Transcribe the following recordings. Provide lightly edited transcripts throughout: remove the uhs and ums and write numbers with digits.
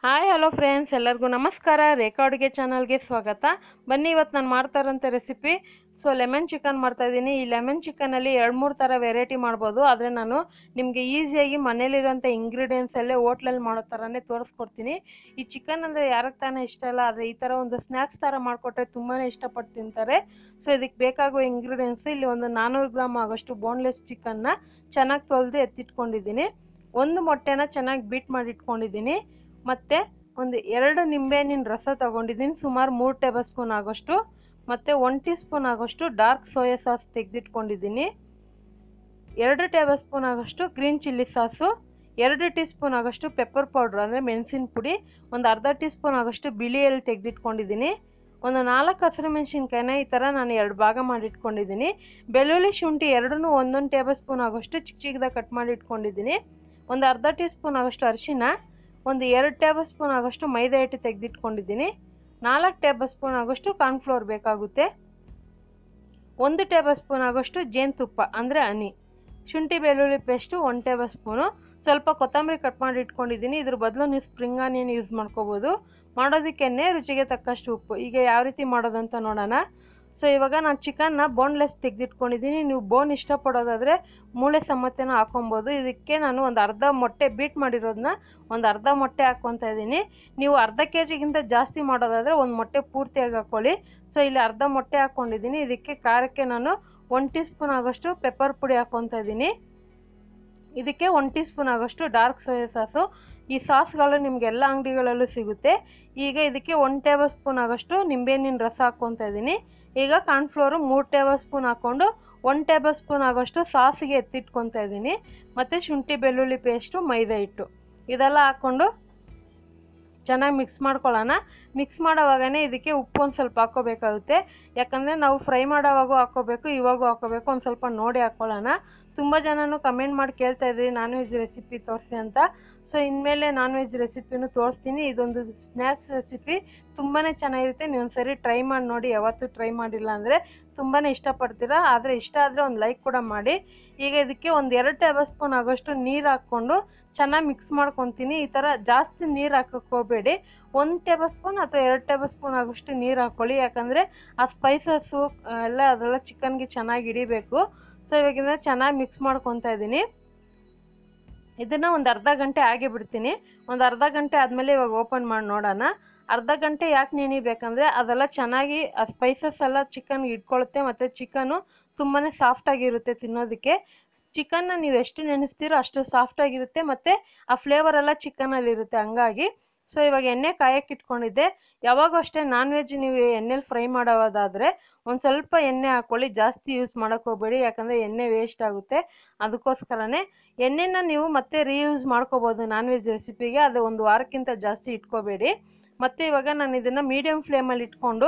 Hi hello friends, ಎಲ್ಲರಿಗೂ ನಮಸ್ಕಾರ. ರೇಖಾ ಅಡುಗೆ ಚಾನಲ್ಗೆ ಸ್ವಾಗತ. ಬನ್ನಿ, ಇವತ್ತು ನಾನು ಮಾಡ್ತಾ ಇರೋಂಥ ರೆಸಿಪಿ ಲೆಮನ್ ಚಿಕನ್ ಮಾಡ್ತಾಯಿದ್ದೀನಿ. ಈ ಲೆಮನ್ ಚಿಕನಲ್ಲಿ 2-3 ಥರ ವೆರೈಟಿ ಮಾಡ್ಬೋದು. ಆದರೆ ನಾನು ನಿಮಗೆ ಈಸಿಯಾಗಿ ಮನೇಲಿರೋಂಥ ಇಂಗ್ರೀಡಿಯೆಂಟ್ಸಲ್ಲೇ ಹೋಟ್ಲಲ್ಲಿ ಮಾಡೋ ಥರನೇ ತೋರಿಸ್ಕೊಡ್ತೀನಿ. ಈ ಚಿಕನ್ ಅಂದರೆ ಯಾರಿಗೆ ತಾನೇ ಇಷ್ಟ ಇಲ್ಲ, ಆದರೆ ಈ ಥರ ಒಂದು ಸ್ನ್ಯಾಕ್ಸ್ ಥರ ಮಾಡಿಕೊಟ್ರೆ ತುಂಬಾ ಇಷ್ಟಪಟ್ಟು ತಿಂತಾರೆ. ಸೊ ಇದಕ್ಕೆ ಬೇಕಾಗುವ ಇಂಗ್ರೀಡಿಯೆಂಟ್ಸು, ಇಲ್ಲಿ ಒಂದು 400 ಗ್ರಾಮ್ ಆಗೋಷ್ಟು ಬೋನ್ಲೆಸ್ ಚಿಕನ್ನ ಚೆನ್ನಾಗಿ ತೊಳೆದು ಎತ್ತಿಟ್ಕೊಂಡಿದ್ದೀನಿ. ಒಂದು ಮೊಟ್ಟೆನ ಚೆನ್ನಾಗಿ ಬೀಟ್ ಮಾಡಿ ಇಟ್ಕೊಂಡಿದ್ದೀನಿ. ಮತ್ತು ಒಂದು 2 ನಿಂಬೆಹಣ್ಣಿನ ರಸ ತೊಗೊಂಡಿದ್ದೀನಿ, ಸುಮಾರು 3 ಟೇಬಲ್ ಸ್ಪೂನ್ ಆಗೋಷ್ಟು. ಮತ್ತು 1 ಟೀ ಸ್ಪೂನ್ ಆಗೋಷ್ಟು ಡಾರ್ಕ್ ಸೋಯಾ ಸಾಸ್ ತೆಗೆದಿಟ್ಕೊಂಡಿದ್ದೀನಿ. 2 ಟೇಬಲ್ ಸ್ಪೂನ್ ಆಗೋಷ್ಟು green chilli sauce, 2 teaspoon ಆಗೋಷ್ಟು ಪೆಪ್ಪರ್ ಪೌಡ್ರ್ ಅಂದರೆ ಮೆಣಸಿನ ಪುಡಿ, ಒಂದು ಅರ್ಧ ಟೀ ಸ್ಪೂನ್ ಆಗೋಷ್ಟು ಬಿಳಿ ಎಳ್ಳು ತೆಗೆದಿಟ್ಕೊಂಡಿದ್ದೀನಿ. ಒಂದು 4 ಹಸಿರು ಮೆಣಸಿನ್ಕಾಯಿನ ಈ ಥರ ನಾನು 2 ಭಾಗ ಮಾಡಿಟ್ಕೊಂಡಿದ್ದೀನಿ. ಬೆಳ್ಳುಳ್ಳಿ ಶುಂಠಿ ಎರಡನ್ನೂ 1 ಟೇಬಲ್ ಸ್ಪೂನ್ ಆಗೋಷ್ಟು ಚಿಕ್ಕ ಚಿಕ್ಕದಾಗಿ ಕಟ್ ಮಾಡಿ ಇಟ್ಕೊಂಡಿದ್ದೀನಿ. ಒಂದು ಅರ್ಧ ಟೀ ಸ್ಪೂನ್ ಆಗೋಷ್ಟು ಅರಿಶಿನ, ಒಂದು 2 ಟೇಬಲ್ ಸ್ಪೂನ್ ಆಗೋಷ್ಟು ಮೈದಾ ಹಿಟ್ಟು ತೆಗೆದಿಟ್ಕೊಂಡಿದ್ದೀನಿ. 4 ಟೇಬಲ್ ಸ್ಪೂನ್ ಆಗೋಷ್ಟು ಕಾರ್ನ್ಫ್ಲೋರ್ ಬೇಕಾಗುತ್ತೆ. 1 ಟೇಬಲ್ ಸ್ಪೂನ್ ಆಗೋಷ್ಟು ಜೇನುತುಪ್ಪ ಅಂದರೆ ಹನಿ, ಶುಂಠಿ ಬೆಳ್ಳುಳ್ಳಿ ಪೇಸ್ಟು 1 ಟೇಬಲ್ ಸ್ಪೂನು, ಸ್ವಲ್ಪ ಕೊತ್ತಂಬರಿ ಕಟ್ ಮಾಡಿ ಇಟ್ಕೊಂಡಿದ್ದೀನಿ. ಇದ್ರ ಬದಲು ನೀವು ಸ್ಪ್ರಿಂಗ್ ಆನಿಯನ್ ಯೂಸ್ ಮಾಡ್ಕೋಬೋದು. ಮಾಡೋದಕ್ಕೆ ರುಚಿಗೆ ತಕ್ಕಷ್ಟು ಉಪ್ಪು. ಈಗ ಯಾವ ರೀತಿ ಮಾಡೋದಂತ ನೋಡೋಣ. ಸೊ ಇವಾಗ ನಾನು ಚಿಕನ್ನ ಬೋನ್ಲೆಸ್ ತೆಗೆದಿಟ್ಕೊಂಡಿದ್ದೀನಿ. ನೀವು ಬೋನ್ ಇಷ್ಟಪಡೋದಾದರೆ ಮೂಳೆ ಸಮೇತನ ಹಾಕೊಬೋದು. ಇದಕ್ಕೆ ನಾನು ಒಂದು ಅರ್ಧ ಮೊಟ್ಟೆ ಬೀಟ್ ಮಾಡಿರೋದನ್ನ ಒಂದು ಅರ್ಧ ಮೊಟ್ಟೆ ಹಾಕ್ಕೊತಾ ಇದ್ದೀನಿ. ನೀವು ಅರ್ಧ ಕೆಜಿಗಿಂತ ಜಾಸ್ತಿ ಮಾಡೋದಾದರೆ ಒಂದು ಮೊಟ್ಟೆ ಪೂರ್ತಿಯಾಗಿ ಹಾಕ್ಕೊಳ್ಳಿ. ಸೊ ಇಲ್ಲಿ ಅರ್ಧ ಮೊಟ್ಟೆ ಹಾಕ್ಕೊಂಡಿದ್ದೀನಿ. ಇದಕ್ಕೆ ಖಾರಕ್ಕೆ ನಾನು 1 ಟೀ ಸ್ಪೂನ್ ಆಗೋಷ್ಟು ಪೆಪ್ಪರ್ ಪುಡಿ ಹಾಕ್ಕೊತಾ ಇದ್ದೀನಿ. ಇದಕ್ಕೆ 1 ಟೀ ಸ್ಪೂನ್ ಆಗೋಷ್ಟು ಡಾರ್ಕ್ ಸೋಯಾ ಸಾಸು. ಈ ಸಾಸ್ಗಳು ನಿಮಗೆಲ್ಲ ಅಂಗಡಿಗಳಲ್ಲೂ ಸಿಗುತ್ತೆ. ಈಗ ಇದಕ್ಕೆ 1 ಟೇಬಲ್ ಸ್ಪೂನ್ ಆಗೋಷ್ಟು ನಿಂಬೆಹಣ್ಣಿನ ರಸ ಹಾಕ್ಕೊತಾ ಇದ್ದೀನಿ. ಈಗ ಕಾರ್ನ್ಫ್ಲೋರು 3 ಟೇಬಲ್ ಸ್ಪೂನ್ ಹಾಕ್ಕೊಂಡು 1 ಟೇಬಲ್ ಸ್ಪೂನ್ ಆಗೋಷ್ಟು ಸಾಸಿಗೆ ಎತ್ತಿಟ್ಕೊತಾ ಇದ್ದೀನಿ. ಮತ್ತು ಶುಂಠಿ ಬೆಳ್ಳುಳ್ಳಿ ಪೇಸ್ಟು, ಮೈದಾ ಹಿಟ್ಟು ಇದೆಲ್ಲ ಹಾಕ್ಕೊಂಡು ಚೆನ್ನಾಗಿ ಮಿಕ್ಸ್ ಮಾಡ್ಕೊಳ್ಳೋಣ. ಮಿಕ್ಸ್ ಮಾಡೋವಾಗನೇ ಇದಕ್ಕೆ ಉಪ್ಪು ಒಂದು ಸ್ವಲ್ಪ ಹಾಕ್ಕೋಬೇಕಾಗುತ್ತೆ. ಯಾಕಂದರೆ ನಾವು ಫ್ರೈ ಮಾಡೋವಾಗೂ ಹಾಕ್ಕೋಬೇಕು, ಇವಾಗೂ ಹಾಕ್ಕೋಬೇಕು. ಒಂದು ಸ್ವಲ್ಪ ನೋಡಿ ಹಾಕ್ಕೊಳ್ಳೋಣ. ತುಂಬ ಜನನು ಕಮೆಂಟ್ ಮಾಡಿ ಕೇಳ್ತಾ ಇದ್ದೀರಿ ನಾನ್ ವೆಜ್ ರೆಸಿಪಿ ತೋರಿಸಿ ಅಂತ. ಸೊ ಇನ್ಮೇಲೆ ನಾನ್ ವೆಜ್ ರೆಸಿಪಿನೂ ತೋರಿಸ್ತೀನಿ. ಇದೊಂದು ಸ್ನ್ಯಾಕ್ಸ್ ರೆಸಿಪಿ ತುಂಬಾ ಚೆನ್ನಾಗಿರುತ್ತೆ. ನೀವು ಒಂದು ಸರಿ ಟ್ರೈ ಮಾಡಿ ನೋಡಿ. ಯಾವತ್ತೂ ಟ್ರೈ ಮಾಡಿಲ್ಲ ಅಂದರೆ ತುಂಬಾ ಇಷ್ಟಪಡ್ತೀರಾ. ಆದರೆ ಇಷ್ಟ ಆದರೆ ಒಂದು ಲೈಕ್ ಕೂಡ ಮಾಡಿ. ಈಗ ಇದಕ್ಕೆ ಒಂದು 2 ಟೇಬಲ್ ಸ್ಪೂನ್ ಆಗೋಷ್ಟು ನೀರು ಹಾಕ್ಕೊಂಡು ಚೆನ್ನಾಗಿ ಮಿಕ್ಸ್ ಮಾಡ್ಕೊತೀನಿ. ಈ ಥರ ಜಾಸ್ತಿ ನೀರು ಹಾಕೋಕ್ಕೆ ಹೋಗಬೇಡಿ. 1 ಟೇಬಲ್ ಸ್ಪೂನ್ ಅಥವಾ 2 ಟೇಬಲ್ ಸ್ಪೂನ್ ಆಗೋಷ್ಟು ನೀರು ಹಾಕ್ಕೊಳ್ಳಿ. ಯಾಕಂದರೆ ಆ ಸ್ಪೈಸಸ್ಸು ಅದೆಲ್ಲ ಚಿಕನ್ಗೆ ಚೆನ್ನಾಗಿ ಹಿಡಿಬೇಕು. ಸೊ ಇವಾಗಿಂದ ಚೆನ್ನಾಗಿ ಮಿಕ್ಸ್ ಮಾಡ್ಕೊತಾ ಇದ್ದೀನಿ. ಇದನ್ನು ಒಂದು ಅರ್ಧ ಗಂಟೆ ಹಾಗೆ ಬಿಡ್ತೀನಿ. ಒಂದು ಅರ್ಧ ಗಂಟೆ ಆದಮೇಲೆ ಇವಾಗ ಓಪನ್ ಮಾಡಿ ನೋಡೋಣ. ಅರ್ಧ ಗಂಟೆ ಯಾಕೆ ನೆನಿಬೇಕಂದ್ರೆ ಅದೆಲ್ಲ ಚೆನ್ನಾಗಿ ಆ ಸ್ಪೈಸಸ್ ಎಲ್ಲ ಚಿಕನ್ಗೆ ಇಟ್ಕೊಳ್ಳುತ್ತೆ. ಮತ್ತು ಚಿಕನ್ನು ತುಂಬಾ ಸಾಫ್ಟಾಗಿರುತ್ತೆ ತಿನ್ನೋದಕ್ಕೆ. ಚಿಕನ್ನ ನೀವು ಎಷ್ಟು ನೆನೆಸ್ತೀರೋ ಅಷ್ಟು ಸಾಫ್ಟಾಗಿರುತ್ತೆ. ಮತ್ತು ಆ ಫ್ಲೇವರ್ ಎಲ್ಲ ಚಿಕನಲ್ಲಿರುತ್ತೆ. ಹಂಗಾಗಿ ಸೊ ಇವಾಗ ಎಣ್ಣೆ ಕಾಯಕ್ಕೆ ಇಟ್ಕೊಂಡಿದ್ದೆ. ಯಾವಾಗೂ ಅಷ್ಟೇ ನಾನ್ ವೆಜ್ ನೀವು ಎಣ್ಣೆಲಿ ಫ್ರೈ ಮಾಡೋದಾದರೆ ಒಂದು ಸ್ವಲ್ಪ ಎಣ್ಣೆ ಹಾಕ್ಕೊಳ್ಳಿ. ಜಾಸ್ತಿ ಯೂಸ್ ಮಾಡೋಕ್ಕೆ ಹೋಗಬೇಡಿ, ಯಾಕಂದರೆ ಎಣ್ಣೆ ವೇಸ್ಟ್ ಆಗುತ್ತೆ. ಅದಕ್ಕೋಸ್ಕರನೇ ಎಣ್ಣೆನ ನೀವು ಮತ್ತೆ ರೀಯೂಸ್ ಮಾಡ್ಕೋಬೋದು ನಾನ್ ವೆಜ್ ರೆಸಿಪಿಗೆ. ಅದು 1 ವಾರಕ್ಕಿಂತ ಜಾಸ್ತಿ ಇಟ್ಕೋಬೇಡಿ. ಮತ್ತು ಇವಾಗ ನಾನು ಇದನ್ನು ಮೀಡಿಯಮ್ ಫ್ಲೇಮಲ್ಲಿ ಇಟ್ಕೊಂಡು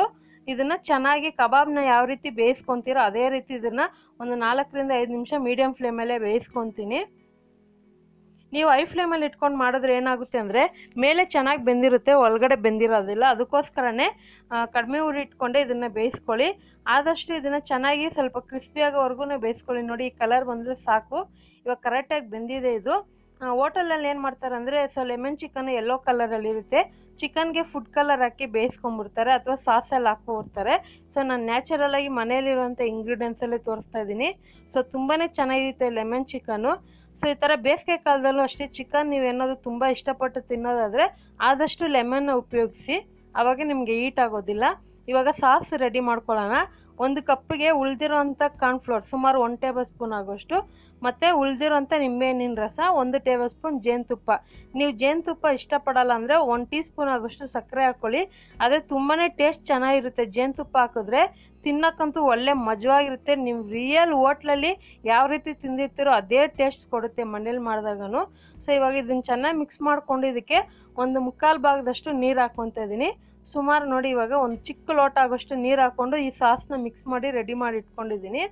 ಇದನ್ನು ಚೆನ್ನಾಗಿ ಕಬಾಬ್ನ ಯಾವ ರೀತಿ ಬೇಯಿಸ್ಕೊತೀರೋ ಅದೇ ರೀತಿ ಇದನ್ನು ಒಂದು 4ರಿಂದ 5 ನಿಮಿಷ ಮೀಡಿಯಮ್ ಫ್ಲೇಮಲ್ಲೇ ಬೇಯಿಸ್ಕೊತೀನಿ. ನೀವು ಹೈ ಫ್ಲೇಮಲ್ಲಿ ಇಟ್ಕೊಂಡು ಮಾಡಿದ್ರೆ ಏನಾಗುತ್ತೆ ಅಂದರೆ ಮೇಲೆ ಚೆನ್ನಾಗಿ ಬೆಂದಿರುತ್ತೆ, ಒಳಗಡೆ ಬೆಂದಿರೋದಿಲ್ಲ. ಅದಕ್ಕೋಸ್ಕರನೇ ಕಡಿಮೆ ಉರಿ ಇಟ್ಕೊಂಡೆ ಇದನ್ನು ಬೇಯಿಸ್ಕೊಳ್ಳಿ. ಆದಷ್ಟು ಇದನ್ನು ಚೆನ್ನಾಗಿ ಸ್ವಲ್ಪ ಕ್ರಿಸ್ಪಿಯಾಗೋವರೆಗೂ ಬೇಯಿಸ್ಕೊಳ್ಳಿ. ನೋಡಿ, ಈ ಕಲರ್ ಬಂದರೆ ಸಾಕು. ಇವಾಗ ಕರೆಕ್ಟಾಗಿ ಬೆಂದಿದೆ ಇದು. ಹೋಟೆಲಲ್ಲಿ ಏನು ಮಾಡ್ತಾರೆ ಅಂದರೆ ಲೆಮನ್ ಚಿಕನ್ ಯೆಲ್ಲೋ ಕಲರಲ್ಲಿರುತ್ತೆ. ಚಿಕನ್ಗೆ ಫುಡ್ ಕಲರ್ ಹಾಕಿ ಬೇಯಿಸ್ಕೊಂಬಿಡ್ತಾರೆ ಅಥವಾ ಸಾಸಲ್ಲಿ ಹಾಕ್ಕೊಬಿಡ್ತಾರೆ. ಸೊ ನಾನು ನ್ಯಾಚುರಲಾಗಿ ಮನೆಯಲ್ಲಿರುವಂಥ ಇಂಗ್ರೀಡಿಯೆಂಟ್ಸಲ್ಲೇ ತೋರಿಸ್ತಾ ಇದ್ದೀನಿ. ಸೊ ತುಂಬಾ ಚೆನ್ನಾಗಿರುತ್ತೆ ಲೆಮನ್ ಚಿಕನ್ನು. ಸೊ ಈ ಥರ ಬೇಸಿಗೆ ಕಾಲದಲ್ಲೂ ಅಷ್ಟೇ ಚಿಕನ್ ನೀವೇನಾದರೂ ತುಂಬ ಇಷ್ಟಪಟ್ಟು ತಿನ್ನೋದಾದರೆ ಆದಷ್ಟು ಲೆಮನ್ನ ಉಪಯೋಗಿಸಿ, ಆವಾಗ ನಿಮಗೆ ಹೀಟ್ ಆಗೋದಿಲ್ಲ. ಇವಾಗ ಸಾಸ್ ರೆಡಿ ಮಾಡ್ಕೊಳ್ಳೋಣ. 1 ಕಪ್ಪಿಗೆ ಉಳಿದಿರೋಂಥ ಕಾರ್ನ್ಫ್ಲೋರ್ ಸುಮಾರು 1 ಟೇಬಲ್ ಸ್ಪೂನ್ ಆಗೋಷ್ಟು, ಮತ್ತು ಉಳಿದಿರೋಂಥ ನಿಂಬೆಹಣ್ಣಿನ ರಸ 1 ಟೇಬಲ್ ಸ್ಪೂನ್ ಜೇನುತುಪ್ಪ. ನೀವು ಜೇನುತುಪ್ಪ ಇಷ್ಟಪಡಲ್ಲ ಅಂದರೆ 1 ಟೀ ಸ್ಪೂನ್ ಆಗೋಷ್ಟು ಸಕ್ಕರೆ ಹಾಕ್ಕೊಳ್ಳಿ. ಆದರೆ ತುಂಬಾ ಟೇಸ್ಟ್ ಚೆನ್ನಾಗಿರುತ್ತೆ. ಜೇನುತುಪ್ಪ ಹಾಕಿದ್ರೆ ತಿನ್ನೋಕ್ಕಂತೂ ಒಳ್ಳೆ ಮಜವಾಗಿರುತ್ತೆ. ನೀವು ರಿಯಲ್ ಹೋಟ್ಲಲ್ಲಿ ಯಾವ ರೀತಿ ತಿಂದಿರ್ತೀರೋ ಅದೇ ಟೇಸ್ಟ್ ಕೊಡುತ್ತೆ ಮನೇಲಿ ಮಾಡಿದಾಗೂ. ಸೊ ಇವಾಗ ಇದನ್ನು ಚೆನ್ನಾಗಿ ಮಿಕ್ಸ್ ಮಾಡ್ಕೊಂಡು ಇದಕ್ಕೆ 1/4 ಭಾಗದಷ್ಟು ನೀರು ಹಾಕ್ಕೊತಾ ಇದ್ದೀನಿ. ಸುಮಾರು ನೋಡಿ, ಇವಾಗ ಒಂದು ಚಿಕ್ಕ ಲೋಟ ಆಗೋಷ್ಟು ನೀರು ಹಾಕ್ಕೊಂಡು ಈ ಸಾಸ್ನ ಮಿಕ್ಸ್ ಮಾಡಿ ರೆಡಿ ಮಾಡಿ ಇಟ್ಕೊಂಡಿದ್ದೀನಿ.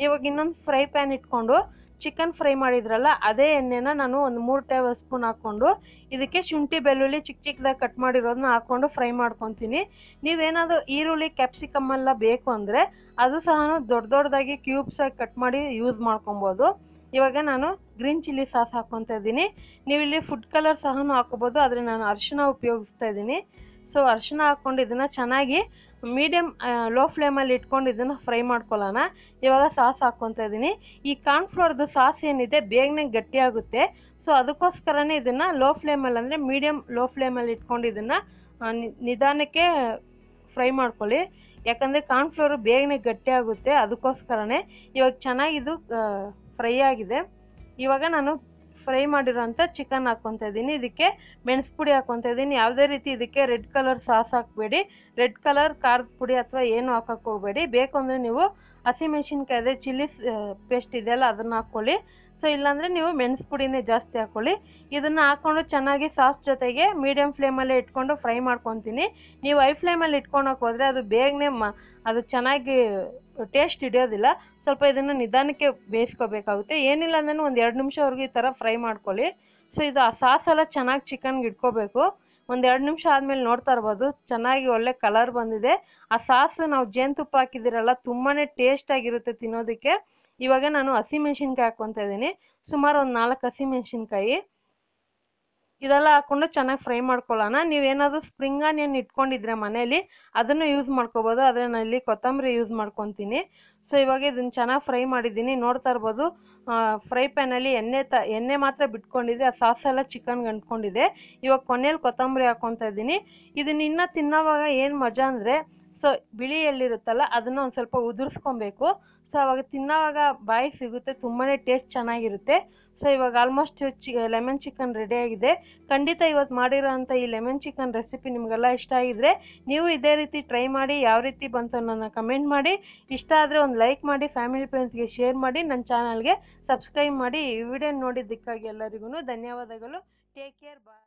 ಇವಾಗ ಇನ್ನೊಂದು ಫ್ರೈ ಪ್ಯಾನ್ ಇಟ್ಕೊಂಡು ಚಿಕನ್ ಫ್ರೈ ಮಾಡಿದ್ರಲ್ಲ ಅದೇ ಎಣ್ಣೆನ ನಾನು ಒಂದು 3 ಟೇಬಲ್ ಸ್ಪೂನ್ ಹಾಕ್ಕೊಂಡು ಇದಕ್ಕೆ ಶುಂಠಿ ಬೆಳ್ಳುಳ್ಳಿ ಚಿಕ್ಕ ಚಿಕ್ಕದಾಗಿ ಕಟ್ ಮಾಡಿರೋದನ್ನ ಹಾಕ್ಕೊಂಡು ಫ್ರೈ ಮಾಡ್ಕೊತೀನಿ. ನೀವೇನಾದರೂ ಈರುಳ್ಳಿ ಕ್ಯಾಪ್ಸಿಕಮ್ ಎಲ್ಲ ಬೇಕು ಅಂದರೆ ಅದು ಸಹ ದೊಡ್ಡ ದೊಡ್ಡದಾಗಿ ಕ್ಯೂಬ್ಸಾಗಿ ಕಟ್ ಮಾಡಿ ಯೂಸ್ ಮಾಡ್ಕೊಬೋದು. ಇವಾಗ ನಾನು ಗ್ರೀನ್ ಚಿಲ್ಲಿ ಸಾಸ್ ಹಾಕ್ಕೊತಾ ಇದ್ದೀನಿ. ನೀವು ಇಲ್ಲಿ ಫುಡ್ ಕಲರ್ ಸಹ ಹಾಕೋಬೋದು, ಆದರೆ ನಾನು ಅರಿಶಿನ ಉಪಯೋಗಿಸ್ತಾ ಇದ್ದೀನಿ. ಸೊ ಅರಿಶಿನ ಹಾಕ್ಕೊಂಡು ಇದನ್ನು ಚೆನ್ನಾಗಿ ಮೀಡಿಯಮ್ ಲೋ ಫ್ಲೇಮಲ್ಲಿ ಇಟ್ಕೊಂಡು ಇದನ್ನು ಫ್ರೈ ಮಾಡ್ಕೊಳ್ಳೋಣ. ಇವಾಗ ಸಾಸ್ ಹಾಕ್ಕೊತಾ ಇದ್ದೀನಿ. ಈ ಕಾರ್ನ್ಫ್ಲೋರ್ದು ಸಾಸ್ ಏನಿದೆ ಬೇಗನೆ ಗಟ್ಟಿಯಾಗುತ್ತೆ. ಸೊ ಅದಕ್ಕೋಸ್ಕರನೇ ಇದನ್ನು ಲೋ ಫ್ಲೇಮಲ್ಲಿ ಅಂದರೆ ಮೀಡಿಯಮ್ ಲೋ ಫ್ಲೇಮಲ್ಲಿ ಇಟ್ಕೊಂಡು ಇದನ್ನು ನಿಧಾನಕ್ಕೆ ಫ್ರೈ ಮಾಡ್ಕೊಳ್ಳಿ. ಯಾಕಂದರೆ ಕಾರ್ನ್ಫ್ಲೋರು ಬೇಗನೆ ಗಟ್ಟಿ ಆಗುತ್ತೆ, ಅದಕ್ಕೋಸ್ಕರನೇ. ಇವಾಗ ಚೆನ್ನಾಗಿದು ಫ್ರೈ ಆಗಿದೆ. ಇವಾಗ ನಾನು ಫ್ರೈ ಮಾಡಿರೋಂಥ ಚಿಕನ್ ಹಾಕ್ಕೊತಾ ಇದ್ದೀನಿ. ಇದಕ್ಕೆ ಮೆಣಸು ಪುಡಿ ಹಾಕ್ಕೊತಾ ಇದ್ದೀನಿ. ಯಾವುದೇ ರೀತಿ ಇದಕ್ಕೆ ರೆಡ್ ಕಲರ್ ಸಾಸ್ ಹಾಕಬೇಡಿ, ರೆಡ್ ಕಲರ್ ಖಾರದ ಪುಡಿ ಅಥವಾ ಏನು ಹಾಕಕ್ಕೆ ಹೋಗಬೇಡಿ. ಬೇಕು ಅಂದರೆ ನೀವು ಹಸಿಮೆಣ್ಸಿನ್ಕಾಯಿ ಅದೇ ಚಿಲ್ಲಿ ಪೇಸ್ಟ್ ಇದೆಯಲ್ಲ ಅದನ್ನು ಹಾಕ್ಕೊಳ್ಳಿ. ಸೊ ಇಲ್ಲಾಂದರೆ ನೀವು ಮೆಣಸು ಪುಡಿನೇ ಜಾಸ್ತಿ ಹಾಕ್ಕೊಳ್ಳಿ. ಇದನ್ನು ಹಾಕ್ಕೊಂಡು ಚೆನ್ನಾಗಿ ಸಾಸ್ ಜೊತೆಗೆ ಮೀಡಿಯಮ್ ಫ್ಲೇಮಲ್ಲೇ ಇಟ್ಕೊಂಡು ಫ್ರೈ ಮಾಡ್ಕೊತೀನಿ. ನೀವು ಹೈ ಫ್ಲೇಮಲ್ಲಿ ಇಟ್ಕೊಳಕ್ಕೆ ಹೋದರೆ ಅದು ಬೇಗನೆ ಅದು ಚೆನ್ನಾಗಿ ಟೇಸ್ಟ್ ಹಿಡಿಯೋದಿಲ್ಲ. ಸ್ವಲ್ಪ ಇದನ್ನು ನಿಧಾನಕ್ಕೆ ಬೇಯಿಸ್ಕೋಬೇಕಾಗುತ್ತೆ. ಏನಿಲ್ಲ ಅಂದ್ರೆ ಒಂದು 2 ನಿಮಿಷವರೆಗೂ ಈ ಥರ ಫ್ರೈ ಮಾಡ್ಕೊಳ್ಳಿ. ಸೊ ಇದು ಆ ಸಾಸ್ ಎಲ್ಲ ಚೆನ್ನಾಗಿ ಚಿಕನ್ಗೆ ಇಟ್ಕೋಬೇಕು. ಒಂದು 2 ನಿಮಿಷ ಆದಮೇಲೆ ನೋಡ್ತಾ ಇರ್ಬೋದು ಚೆನ್ನಾಗಿ ಒಳ್ಳೆ ಕಲರ್ ಬಂದಿದೆ. ಆ ಸಾಸು ನಾವು ಜೇನುತುಪ್ಪ ಹಾಕಿದ್ದೀರಲ್ಲ ತುಂಬಾ ಟೇಸ್ಟಾಗಿರುತ್ತೆ ತಿನ್ನೋದಕ್ಕೆ. ಇವಾಗ ನಾನು ಹಸಿಮೆಣ್ಸಿನ್ಕಾಯಿ ಹಾಕ್ಕೊತಾ ಇದ್ದೀನಿ. ಸುಮಾರು ಒಂದು 4 ಹಸಿಮೆಣ್ಸಿನ್ಕಾಯಿ ಇದೆಲ್ಲ ಹಾಕ್ಕೊಂಡು ಚೆನ್ನಾಗಿ ಫ್ರೈ ಮಾಡ್ಕೊಳ್ಳೋಣ. ನೀವೇನಾದರೂ ಸ್ಪ್ರಿಂಗ್ ಆನಿಯನ್ ಇಟ್ಕೊಂಡಿದ್ರೆ ಮನೇಲಿ ಅದನ್ನು ಯೂಸ್ ಮಾಡ್ಕೋಬೋದು, ಆದರೆ ನಾನು ಇಲ್ಲಿ ಕೊತ್ತಂಬರಿ ಯೂಸ್ ಮಾಡ್ಕೊತೀನಿ. ಸೊ ಇವಾಗ ಇದನ್ನು ಚೆನ್ನಾಗಿ ಫ್ರೈ ಮಾಡಿದ್ದೀನಿ. ನೋಡ್ತಾ ಇರ್ಬೋದು ಫ್ರೈ ಪ್ಯಾನಲ್ಲಿ ಎಣ್ಣೆ ಮಾತ್ರ ಬಿಟ್ಕೊಂಡಿದೆ, ಆ ಸಾಸ್ ಎಲ್ಲ ಚಿಕನ್ಗೆ ಅಂಟ್ಕೊಂಡಿದೆ. ಇವಾಗ ಕೊನೆಯಲ್ಲಿ ಕೊತ್ತಂಬರಿ ಹಾಕ್ಕೊತಾ ಇದ್ದೀನಿ. ಇದನ್ನ ಇನ್ನೂ ತಿನ್ನೋವಾಗ ಏನು ಮಜಾ ಅಂದರೆ ಸೊ ಬಿಳಿ ಎಳ್ಳಿರುತ್ತಲ್ಲ ಅದನ್ನು ಒಂದು ಸ್ವಲ್ಪ ಉದುರಿಸ್ಕೊಬೇಕು. ಸೊ ಅವಾಗ ತಿನ್ನೋವಾಗ ಬಾಯಿ ಸಿಗುತ್ತೆ, ತುಂಬಾ ಟೇಸ್ಟ್ ಚೆನ್ನಾಗಿರುತ್ತೆ. ಸೊ ಇವಾಗ ಆಲ್ಮೋಸ್ಟ್ ಲೆಮನ್ ಚಿಕನ್ ರೆಡಿ ಆಗಿದೆ. ಖಂಡಿತ ಇವತ್ತು ಮಾಡಿರೋಂಥ ಈ ಲೆಮನ್ ಚಿಕನ್ ರೆಸಿಪಿ ನಿಮಗೆಲ್ಲ ಇಷ್ಟ ಆಗಿದ್ರೆ ನೀವು ಇದೇ ರೀತಿ ಟ್ರೈ ಮಾಡಿ. ಯಾವ ರೀತಿ ಬಂತು ಅನ್ನೋದನ್ನ ಕಮೆಂಟ್ ಮಾಡಿ. ಇಷ್ಟ ಆದರೆ ಒಂದು ಲೈಕ್ ಮಾಡಿ, ಫ್ಯಾಮಿಲಿ ಫ್ರೆಂಡ್ಸ್ಗೆ ಶೇರ್ ಮಾಡಿ, ನನ್ನ ಚಾನಲ್ಗೆ ಸಬ್ಸ್ಕ್ರೈಬ್ ಮಾಡಿ. ಈ ವಿಡಿಯೋ ನೋಡಿದ್ದಕ್ಕಾಗಿ ಎಲ್ಲರಿಗೂ ಧನ್ಯವಾದಗಳು. ಟೇಕ್ ಕೇರ್, ಬಾಯ್.